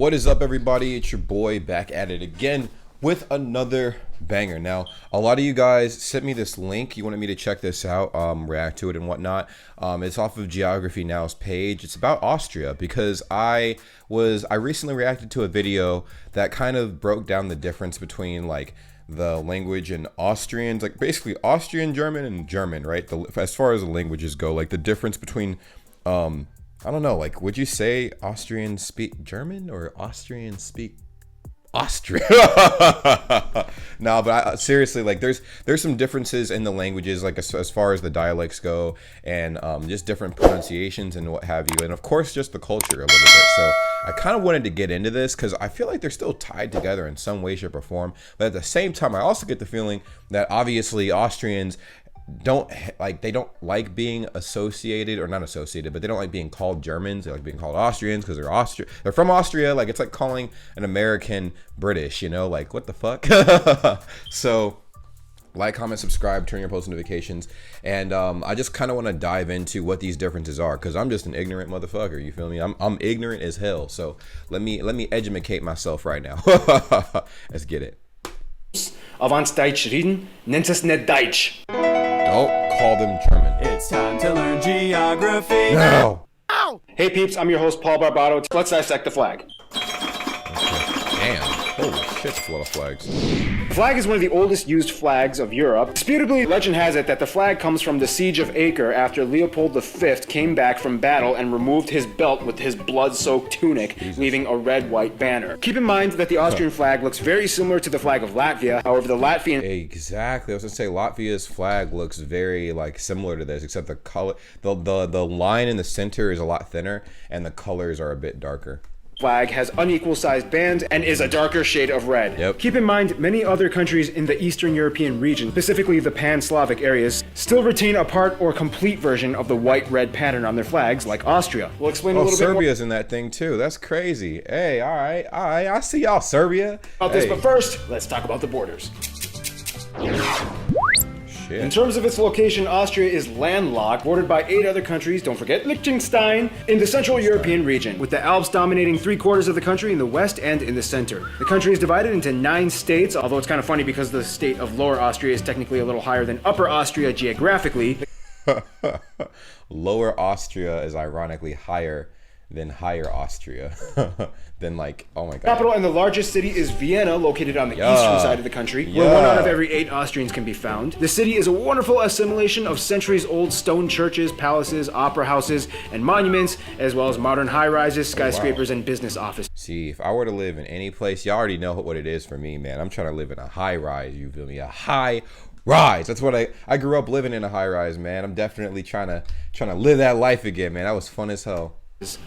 What is up, everybody? It's your boy back at it again with another banger. Now, a lot of you guys sent me this link. You wanted me to check this out, react to it and whatnot. It's off of Geography Now's page. It's about Austria because I recently reacted to a video that kind of broke down the difference between like the language in Austrians, like basically Austrian German and German, right? As far as the languages go, like the difference between I don't know, like, would you say Austrians speak German or Austrians speak Austria? No, but seriously, like, there's some differences in the languages, like as far as the dialects go, and just different pronunciations and what have you, and of course just the culture a little bit. So I kind of wanted to get into this because I feel like they're still tied together in some way, shape, or form. But at the same time, I also get the feeling that obviously Austrians they don't like being associated, or not associated, but they don't like being called Germans. They like being called Austrians because they're from Austria. Like, it's like calling an American British, you know, like, what the fuck? So like, comment, subscribe, turn your post notifications, and I just kind of want to dive into what these differences are because I'm just an ignorant motherfucker. You feel me? I'm ignorant as hell. So let me educate myself right now. Let's get it. Avans Deutsch reden, nennt es nicht Deutsch. Don't call them German. It's time to learn geography. No. Ow! Hey peeps, I'm your host Paul Barbato. Let's dissect the flag. Okay. Damn. Holy shit, it's a lot of flags. The flag is one of the oldest used flags of Europe. Disputably, legend has it that the flag comes from the Siege of Acre after Leopold V came back from battle and removed his belt with his blood-soaked tunic, leaving a red-white banner. Keep in mind that the Austrian flag looks very similar to the flag of Latvia. However, the Latvian... Exactly. I was gonna say Latvia's flag looks very like similar to this, except the color, the line in the center is a lot thinner, and the colors are a bit darker. Flag has unequal sized bands and is a darker shade of red. Yep. Keep in mind, many other countries in the Eastern European region, specifically the Pan-Slavic areas, still retain a part or complete version of the white-red pattern on their flags, like Austria. We'll explain a little bit more Serbia's in that thing too. That's crazy. Hey, all right, I see y'all, Serbia. about this, but first, let's talk about the borders. In terms of its location, Austria is landlocked, bordered by 8 other countries, don't forget Liechtenstein, in the Central European region, with the Alps dominating 3/4 of the country in the west and in the center. The country is divided into 9 states, although it's kind of funny because the state of Lower Austria is technically a little higher than Upper Austria geographically. Lower Austria is ironically higher than Higher Austria. Then, like, oh my god. Capital and the largest city is Vienna, located on the eastern side of the country, where 1 out of every 8 Austrians can be found. The city is a wonderful assimilation of centuries-old stone churches, palaces, opera houses, and monuments, as well as modern high-rises, skyscrapers, and business offices. See, if I were to live in any place, y'all already know what it is for me, man. I'm trying to live in a high-rise, you feel me? A high-rise. That's what I grew up living in, a high-rise, man. I'm definitely trying to live that life again, man. That was fun as hell.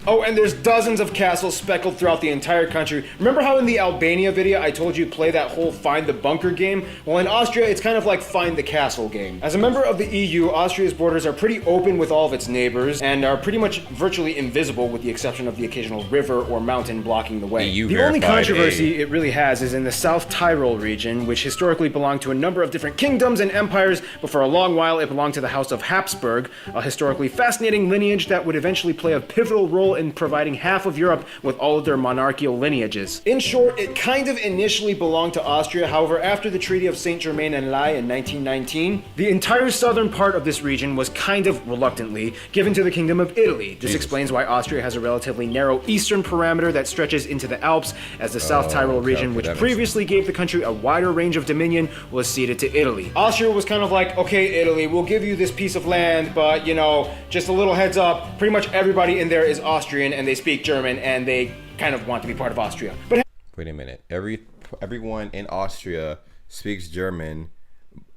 Oh, and there's dozens of castles speckled throughout the entire country. Remember how in the Albania video I told you play that whole find the bunker game? Well, in Austria, it's kind of like find the castle game. As a member of the EU, Austria's borders are pretty open with all of its neighbors and are pretty much virtually invisible with the exception of the occasional river or mountain blocking the way. The only controversy it really has is in the South Tyrol region, which historically belonged to a number of different kingdoms and empires, but for a long while it belonged to the House of Habsburg, a historically fascinating lineage that would eventually play a pivotal role in providing half of Europe with all of their monarchical lineages. In short, it kind of initially belonged to Austria. However, after the Treaty of Saint-Germain-en-Laye in 1919, the entire southern part of this region was kind of reluctantly given to the Kingdom of Italy. This explains why Austria has a relatively narrow eastern parameter that stretches into the Alps, as the South Tyrol region, which previously gave the country a wider range of dominion, was ceded to Italy. Austria was kind of like, okay, Italy, we'll give you this piece of land, but, you know, just a little heads up, pretty much everybody in there is Austrian and they speak German and they kind of want to be part of Austria. But wait a minute. Everyone in Austria speaks German.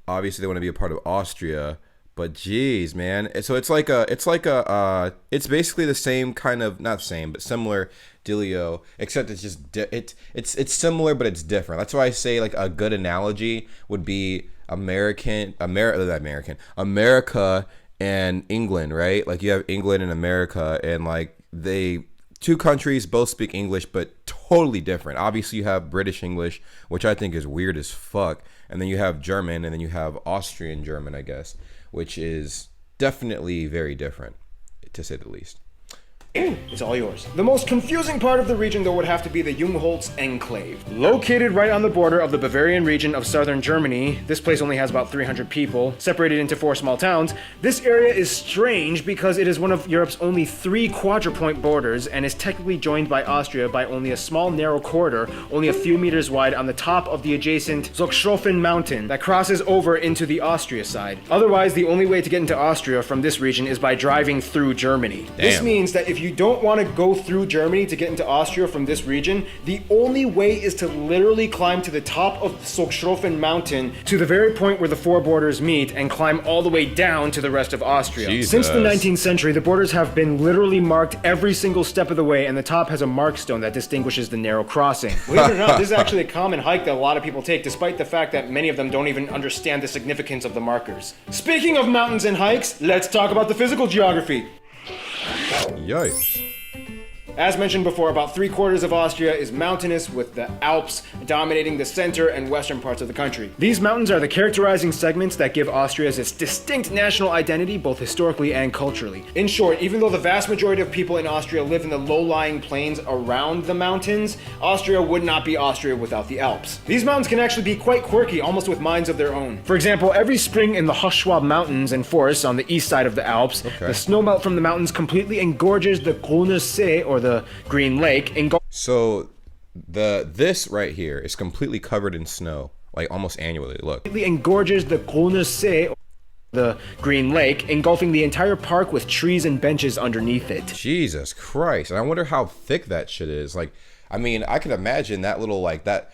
Obviously they want to be a part of Austria, but geez, man. So it's it's basically the same kind of, not same, but similar dealio, except it's just it's similar but it's different. That's why I say, like, a good analogy would be America and England, right? Like, you have England and America, and like two countries both speak English, but totally different. Obviously, you have British English, which I think is weird as fuck, and then you have German, and then you have Austrian German, I guess, which is definitely very different, to say the least. It's all yours. The most confusing part of the region, though, would have to be the Jungholz Enclave. Located right on the border of the Bavarian region of southern Germany, this place only has about 300 people, separated into 4 small towns. This area is strange because it is one of Europe's only 3 quadrupoint borders and is technically joined by Austria by only a small narrow corridor, only a few meters wide, on the top of the adjacent Zugspoften mountain that crosses over into the Austria side. Otherwise, the only way to get into Austria from this region is by driving through Germany. This means that if you don't want to go through Germany to get into Austria from this region, the only way is to literally climb to the top of Zugspoften mountain to the very point where the 4 borders meet and climb all the way down to the rest of Austria. Jesus. Since the 19th century, the borders have been literally marked every single step of the way, and the top has a markstone that distinguishes the narrow crossing. Believe it or not, this is actually a common hike that a lot of people take, despite the fact that many of them don't even understand the significance of the markers. Speaking of mountains and hikes, let's talk about the physical geography. Yikes. As mentioned before, about 3/4 of Austria is mountainous, with the Alps dominating the center and western parts of the country. These mountains are the characterizing segments that give Austria its distinct national identity, both historically and culturally. In short, even though the vast majority of people in Austria live in the low-lying plains around the mountains, Austria would not be Austria without the Alps. These mountains can actually be quite quirky, almost with minds of their own. For example, every spring in the Hochschwab Mountains and forests on the east side of the Alps, the snowmelt from the mountains completely engorges the Grüner See, or the Green Lake. So this right here is completely covered in snow, like almost annually. Look. Completely engorges the Grüner See, the Green Lake, engulfing the entire park with trees and benches underneath it. Jesus Christ. And I wonder how thick that shit is. Like, I mean, I could imagine that little, like, that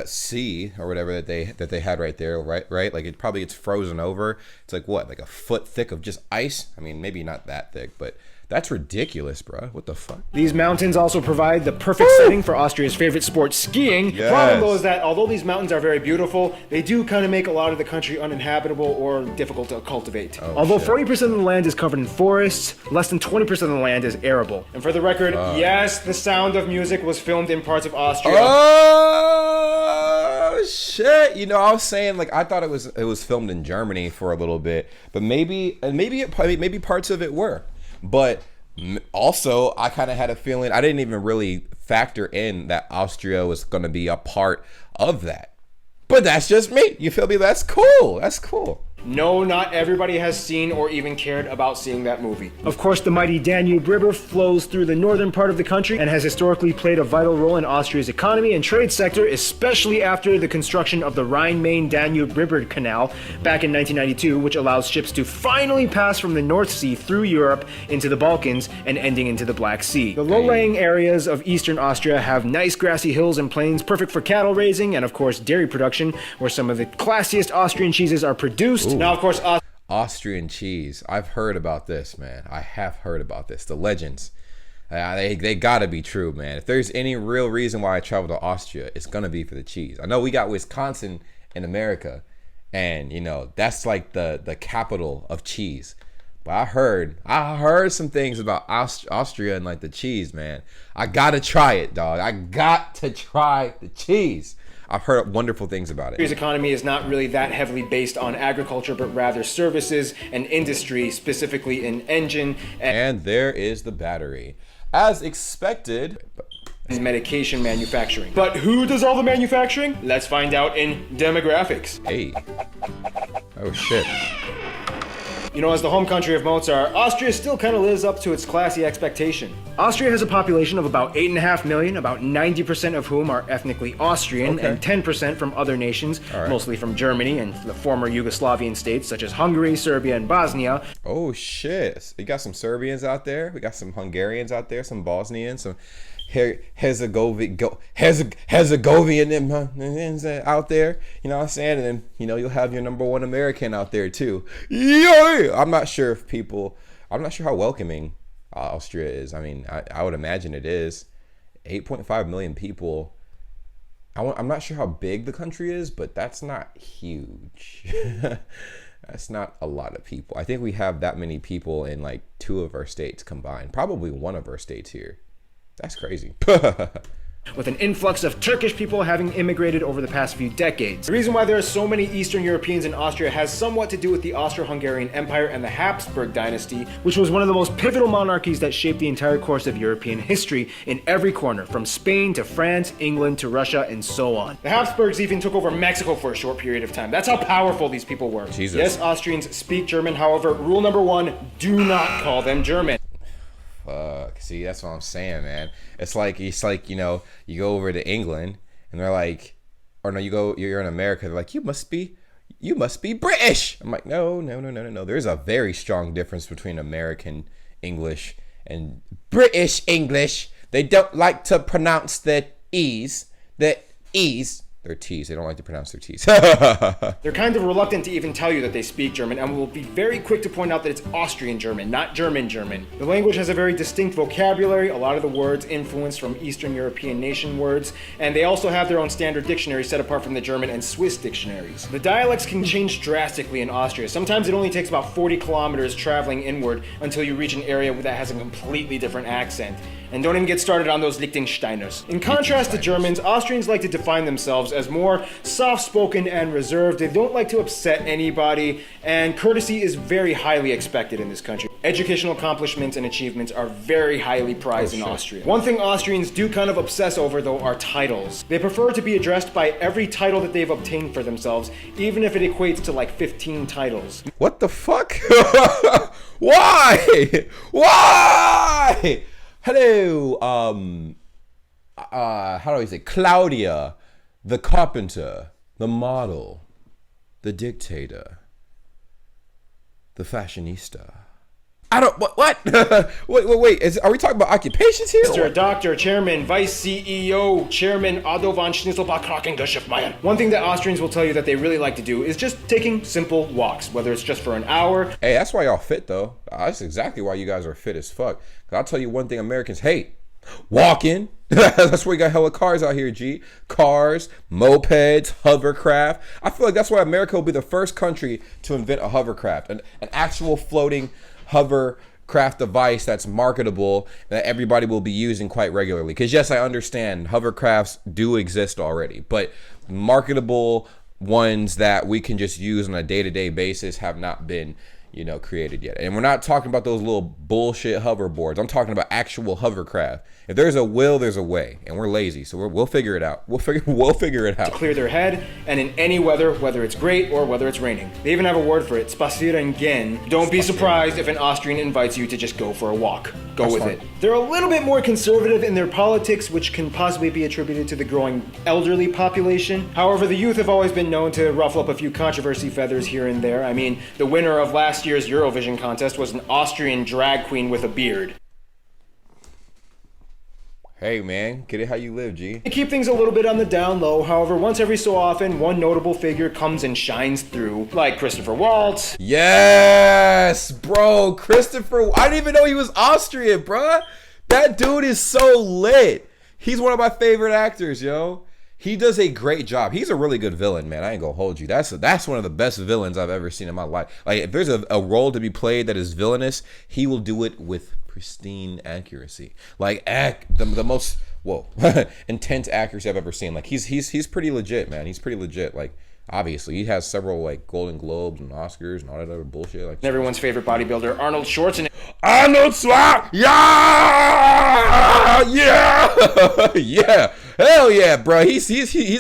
sea or whatever that they had right there, right? Like, it probably gets frozen over. It's like what, like a foot thick of just ice? I mean, maybe not that thick, but that's ridiculous, bro. What the fuck? These mountains also provide the perfect setting for Austria's favorite sport, skiing. Yes. The problem, though, is that although these mountains are very beautiful, they do kind of make a lot of the country uninhabitable or difficult to cultivate. Although 40% of the land is covered in forests, less than 20% of the land is arable. And for the record, yes, The Sound of Music was filmed in parts of Austria. Oh shit! You know, I was saying, like, I thought it was filmed in Germany for a little bit, but maybe parts of it were. But also, I kind of had a feeling, I didn't even really factor in that Austria was going to be a part of that. But that's just me. You feel me? That's cool. That's cool. No, not everybody has seen or even cared about seeing that movie. Of course, the mighty Danube River flows through the northern part of the country and has historically played a vital role in Austria's economy and trade sector, especially after the construction of the Rhine-Main-Danube River Canal back in 1992, which allows ships to finally pass from the North Sea through Europe into the Balkans and ending into the Black Sea. The low-lying areas of eastern Austria have nice grassy hills and plains, perfect for cattle raising and, of course, dairy production, where some of the classiest Austrian cheeses are produced. Now, of course, Austrian cheese. I've heard about this, man. I have heard about this. The legends. They gotta be true, man. If there's any real reason why I travel to Austria, it's gonna be for the cheese. I know we got Wisconsin in America, and you know that's like the capital of cheese. But I heard some things about Austria and like the cheese, man. I gotta try it, dog. I got to try the cheese. I've heard wonderful things about it. Austria's economy is not really that heavily based on agriculture, but rather services and industry, specifically in engine and there is the battery. As expected, and medication manufacturing. But who does all the manufacturing? Let's find out in demographics. Hey. Oh shit. You know, as the home country of Mozart, Austria still kind of lives up to its classy expectation. Austria has a population of about 8.5 million, about 90% of whom are ethnically Austrian, and 10% from other nations, mostly from Germany and the former Yugoslavian states such as Hungary, Serbia, and Bosnia. Oh shit. We got some Serbians out there, we got some Hungarians out there, some Bosnians, some Herzegovian out there, you know what I'm saying? And then, you know, you'll have your number one American out there too. Yeah. I'm not sure how welcoming Austria is. I mean, I would imagine it is. 8.5 million people. I'm not sure how big the country is, but that's not huge. That's not a lot of people. I think we have that many people in like 2 of our states combined. Probably one of our states here. That's crazy. with an influx of Turkish people having immigrated over the past few decades. The reason why there are so many Eastern Europeans in Austria has somewhat to do with the Austro-Hungarian Empire and the Habsburg dynasty, which was one of the most pivotal monarchies that shaped the entire course of European history in every corner, from Spain to France, England to Russia, and so on. The Habsburgs even took over Mexico for a short period of time. That's how powerful these people were. Jesus. Yes, Austrians speak German, however, rule number one, do not call them German. Fuck. See, that's what I'm saying, man. It's like you know, you go over to England and they're like, or no, you're in America. They're like, you must be British. I'm like, no. There's a very strong difference between American English and British English. They don't like to pronounce the e's. They're T's. They don't like to pronounce their T's. They're kind of reluctant to even tell you that they speak German, and will be very quick to point out that it's Austrian German, not German German. The language has a very distinct vocabulary, a lot of the words influenced from Eastern European nation words, and they also have their own standard dictionary set apart from the German and Swiss dictionaries. The dialects can change drastically in Austria. Sometimes it only takes about 40 kilometers traveling inward until you reach an area that has a completely different accent. And don't even get started on those Liechtensteiners. In contrast to Germans, Austrians like to define themselves as more soft-spoken and reserved. They don't like to upset anybody, and courtesy is very highly expected in this country. Educational accomplishments and achievements are very highly prized in Austria. One thing Austrians do kind of obsess over, though, are titles. They prefer to be addressed by every title that they've obtained for themselves, even if it equates to like 15 titles. What the fuck? Why? Why? Hello, how do I say? Claudia, the carpenter, the model, the dictator, the fashionista. I don't, what? wait, are we talking about occupations here? Mr. Doctor, Chairman, Vice CEO, Chairman Otto von Schnitzelbach Krakengeschäftmeier. One thing that Austrians will tell you that they really like to do is just taking simple walks, whether it's just for an hour. Hey, that's why y'all fit, though. That's exactly why you guys are fit as fuck. I'll tell you one thing Americans hate. Walking. That's why you got hella cars out here, G. Cars, mopeds, hovercraft. I feel like that's why America will be the first country to invent a hovercraft. An actual floating hovercraft device that's marketable, that everybody will be using quite regularly. Because yes, I understand hovercrafts do exist already, but marketable ones that we can just use on a day-to-day basis have not been, you know, created yet. And we're not talking about those little bullshit hoverboards. I'm talking about actual hovercraft. If there's a will, there's a way, and we're lazy, so we'll figure it out. We'll figure it out. To clear their head, and in any weather, whether it's great or whether it's raining. They even have a word for it, spazieren gehen. Don't be surprised if an Austrian invites you to just go for a walk. Go with it. They're a little bit more conservative in their politics, which can possibly be attributed to the growing elderly population. However, the youth have always been known to ruffle up a few controversy feathers here and there. I mean, the winner of last year's Eurovision contest was an Austrian drag queen with a beard. Hey man, get it how you live, G. They keep things a little bit on the down low. However, once every so often, one notable figure comes and shines through, like Christopher Waltz. Yes, bro, Christopher. I didn't even know he was Austrian, bruh. That dude is so lit. He's one of my favorite actors, yo. He does a great job. He's a really good villain, man. I ain't gonna hold you. That's one of the best villains I've ever seen in my life. Like, if there's a role to be played that is villainous, he will do it with pristine accuracy. Like, the most intense accuracy I've ever seen. Like, he's pretty legit, man. He's pretty legit. Like, obviously, he has several like Golden Globes and Oscars and all that other bullshit. Like everyone's favorite bodybuilder, Arnold Schwarzenegger. Arnold Schwarzenegger, yeah, hell yeah, bro. He's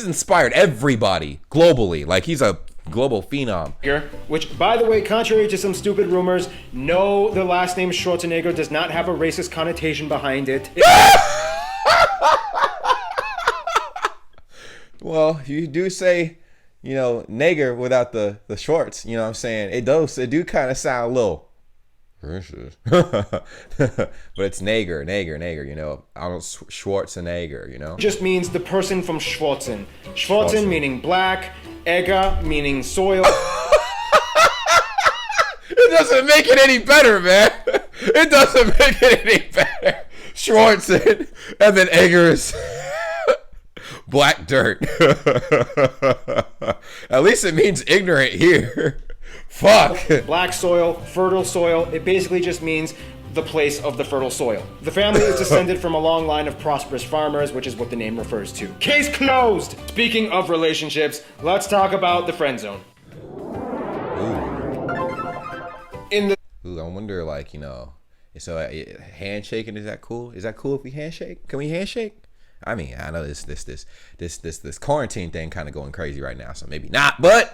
inspired everybody globally. Like, he's a global phenom. Which, by the way, contrary to some stupid rumors, no, the last name Schwarzenegger does not have a racist connotation behind it. Well, you do say, you know, nigger without the shorts, you know what I'm saying? It do kind of sound a little racist. But it's Nager, you know, Arnold Schwarzenegger, you know? Just means the person from Schwarzen. Schwarzen meaning black, Egger meaning soil. It doesn't make it any better, man. It doesn't make it any better. Schwarzen, and then Egger is black dirt. At least it means ignorant here. Fuck. Black soil, fertile soil. It basically just means the place of the fertile soil. The family is descended from a long line of prosperous farmers, which is what the name refers to. Case closed! Speaking of relationships, let's talk about the friend zone. In the Ooh, I wonder, like, so handshaking, is that cool? Is that cool if we handshake? Can we handshake? I mean, I know this quarantine thing kind of going crazy right now, so maybe not. But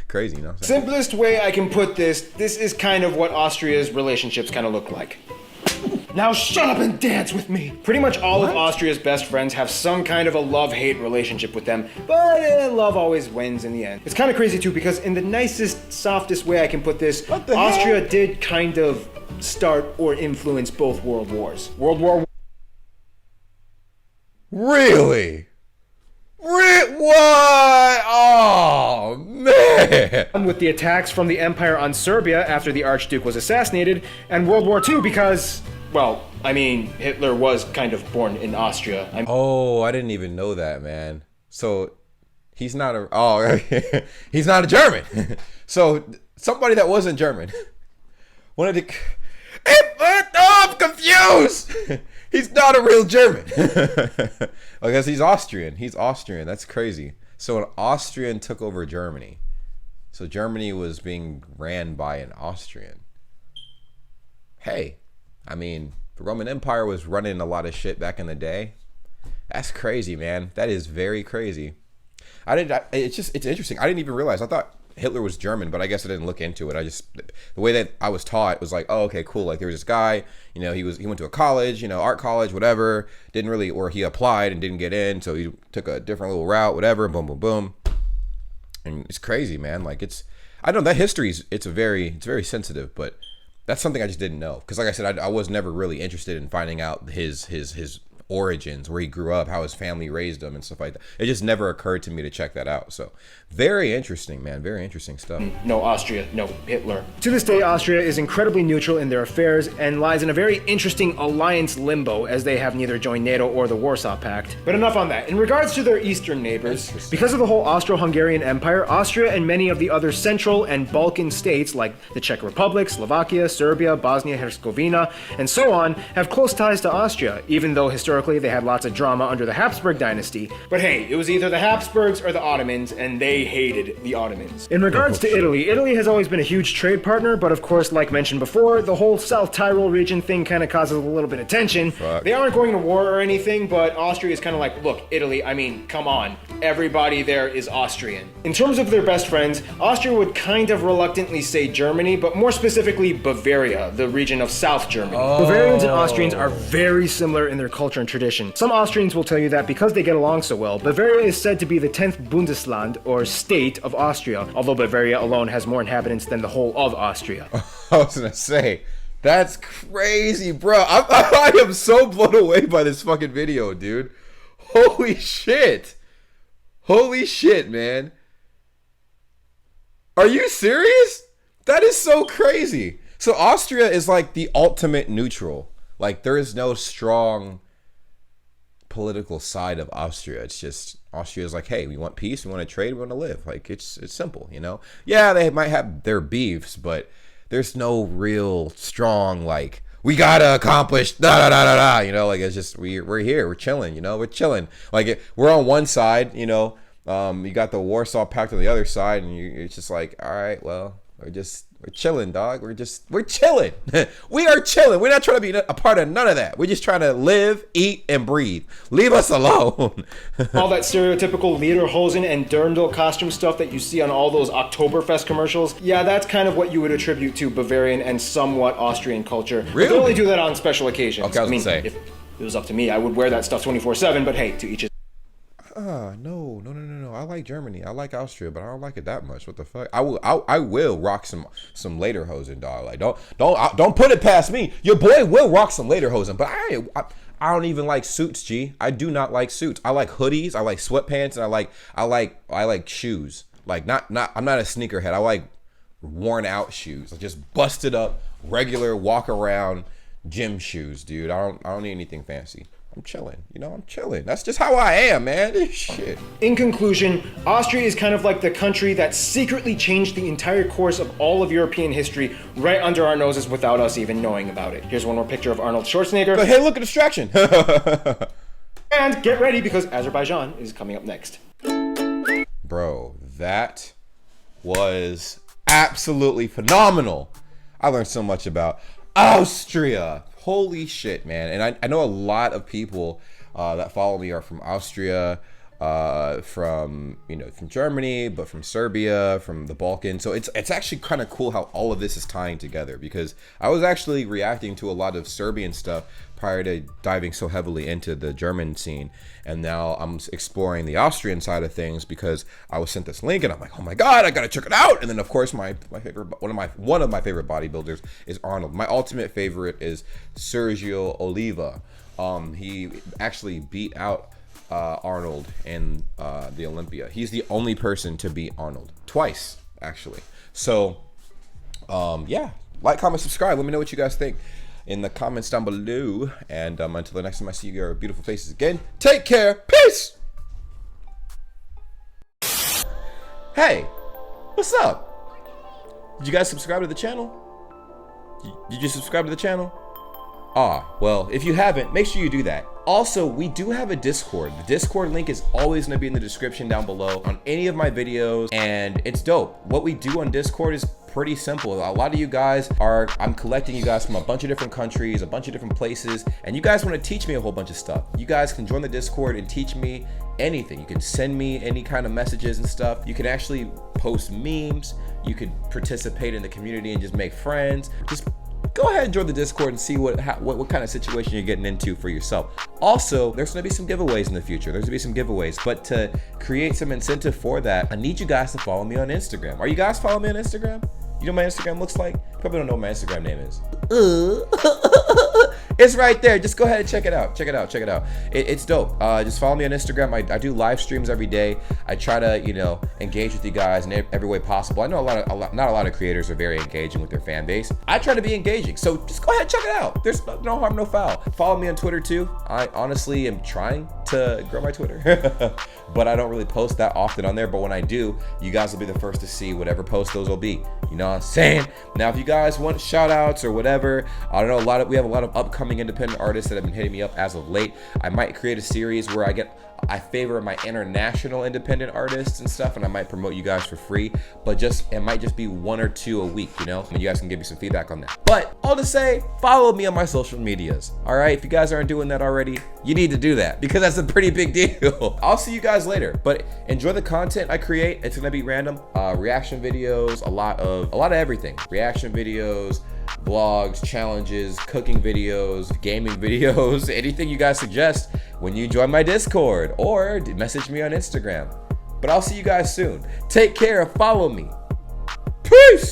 crazy, you know what I'm saying? simplest way I can put this is kind of what Austria's relationships kind of look like. Now shut up and dance with me! Pretty much all of Austria's best friends have some kind of a love-hate relationship with them, but love always wins in the end. It's kind of crazy too, because in the nicest, softest way I can put this, Austria did kind of start or influence both world wars. World War Really? What? Oh, man. with the attacks from the Empire on Serbia after the Archduke was assassinated, and World War II because, well, I mean, Hitler was kind of born in Austria. Oh, I didn't even know that, man. So he's not he's not a German. So somebody that wasn't German wanted to. I'm confused. He's not a real German. I guess he's Austrian. He's Austrian. That's crazy. So an Austrian took over Germany. So Germany was being ran by an Austrian. Hey, I mean, the Roman Empire was running a lot of shit back in the day. That's crazy, man. That is very crazy. It's interesting. I didn't even realize. I thought Hitler was German, but I guess I didn't look into it. The way that I was taught was like, oh, okay, cool. Like there was this guy, he went to a college, art college, whatever, or he applied and didn't get in. So he took a different little route, whatever, boom, boom, boom. And it's crazy, man. Like I don't know, that history it's very sensitive, but that's something I just didn't know. Cause like I said, I was never really interested in finding out his origins, where he grew up, how his family raised him and stuff like that. It just never occurred to me to check that out. So very interesting, man. Very interesting stuff. No Austria, no Hitler. To this day, Austria is incredibly neutral in their affairs and lies in a very interesting alliance limbo, as they have neither joined NATO or the Warsaw Pact. But enough on that. In regards to their eastern neighbors, because of the whole Austro-Hungarian Empire, Austria and many of the other Central and Balkan states like the Czech Republic, Slovakia, Serbia, Bosnia-Herzegovina, and so on, have close ties to Austria, even though historically they had lots of drama under the Habsburg dynasty. But hey, it was either the Habsburgs or the Ottomans, and they hated the Ottomans. In regards to Italy, Italy has always been a huge trade partner, but of course, like mentioned before, the whole South Tyrol region thing kind of causes a little bit of tension. They aren't going to war or anything, but Austria is kind of like, look, Italy, I mean, come on. Everybody there is Austrian. In terms of their best friends, Austria would kind of reluctantly say Germany, but more specifically Bavaria, the region of South Germany. Bavarians and Austrians are very similar in their culture and tradition. Some Austrians will tell you that because they get along so well, Bavaria is said to be the 10th Bundesland, or state, of Austria, although Bavaria alone has more inhabitants than the whole of Austria. I was gonna say, that's crazy, bro. I am so blown away by this fucking video, dude. Holy shit. Holy shit, man. Are you serious? That is so crazy. So Austria is like the ultimate neutral. Like there is no strong political side of Austria. It's just Austria is like, hey, we want peace, we want to trade, we want to live. Like it's simple, Yeah, they might have their beefs, but there's no real strong like we gotta accomplish like it's just we're here, we're chilling, we're chilling. Like we're on one side, you got the Warsaw Pact on the other side, and it's just like, all right, well, we're chilling, dog. We're chilling. We are chilling. We're not trying to be a part of none of that. We're just trying to live, eat, and breathe. Leave us alone. All that stereotypical Lederhosen and Dirndl costume stuff that you see on all those Oktoberfest commercials, yeah, that's kind of what you would attribute to Bavarian and somewhat Austrian culture. Really? They only do that on special occasions. Okay, I was gonna say. If it was up to me, I would wear that stuff 24/7, but hey, to each his. No. I like Germany. I like Austria, but I don't like it that much. What the fuck? I will rock some Lederhosen, dog. Like don't put it past me. Your boy will rock some Lederhosen, but I don't even like suits, G. I do not like suits. I like hoodies. I like sweatpants, and I like shoes. Like not I'm not a sneakerhead. I like worn out shoes. Like just busted up, regular walk around gym shoes, dude. I don't need anything fancy. I'm chilling. You know, I'm chilling. That's just how I am, man. Shit. In conclusion, Austria is kind of like the country that secretly changed the entire course of all of European history right under our noses without us even knowing about it. Here's one more picture of Arnold Schwarzenegger. But hey, look, a distraction. And get ready because Azerbaijan is coming up next. Bro, that was absolutely phenomenal. I learned so much about Austria. Holy shit, man. And I know a lot of people that follow me are from Austria, from Germany, but from Serbia, from the Balkans. So it's actually kind of cool how all of this is tying together, because I was actually reacting to a lot of Serbian stuff prior to diving so heavily into the German scene, and now I'm exploring the Austrian side of things because I was sent this link and I'm like, oh my god, I gotta check it out. And then of course my favorite, one of my favorite bodybuilders is Arnold. My ultimate favorite is Sergio Oliva. He actually beat out Arnold in the Olympia. He's the only person to beat Arnold twice, actually. So yeah, like, comment, subscribe. Let me know what you guys think in the comments down below. And until the next time I see your beautiful faces again, take care. Peace. Hey, what's up? Did you guys subscribe to the channel? Did you subscribe to the channel? Well, if you haven't, make sure you do that. Also, we do have a Discord. The Discord link is always going to be in the description down below on any of my videos, and it's dope. What we do on Discord is pretty simple. A lot of you guys I'm collecting you guys from a bunch of different countries, a bunch of different places, and you guys want to teach me a whole bunch of stuff. You guys can join the Discord and teach me anything. You can send me any kind of messages and stuff. You can actually post memes. You could participate in the community and just make friends. Just go ahead and join the Discord and see what kind of situation you're getting into for yourself. Also, there's going to be some giveaways in the future. There's going to be some giveaways, but to create some incentive for that, I need you guys to follow me on Instagram. Are you guys following me on Instagram? You know what my Instagram looks like? You probably don't know what my Instagram name is. It's right there. Just go ahead and check it out. Check it out. Check it out. It's dope. Just follow me on Instagram. I do live streams every day. I try to, engage with you guys in every way possible. I know not a lot of creators are very engaging with their fan base. I try to be engaging. So just go ahead and check it out. There's no harm, no foul. Follow me on Twitter too. I honestly am trying to grow my Twitter, but I don't really post that often on there. But when I do, you guys will be the first to see whatever post those will be. You know what I'm saying? Now, if you guys want shout outs or whatever, I don't know, we have a lot of upcoming independent artists that have been hitting me up as of late. I might create a series where I favor my international independent artists and stuff, and I might promote you guys for free, but it might just be 1 or 2 a week, and you guys can give me some feedback on that. But all to say, follow me on my social medias. All right, if you guys aren't doing that already, you need to do that, because that's a pretty big deal. I'll see you guys later, but enjoy the content I create. It's gonna be random reaction videos, a lot of everything. Reaction videos, vlogs, challenges, cooking videos, gaming videos, anything you guys suggest when you join my Discord or message me on Instagram. But I'll see you guys soon. Take care. Follow me. Peace.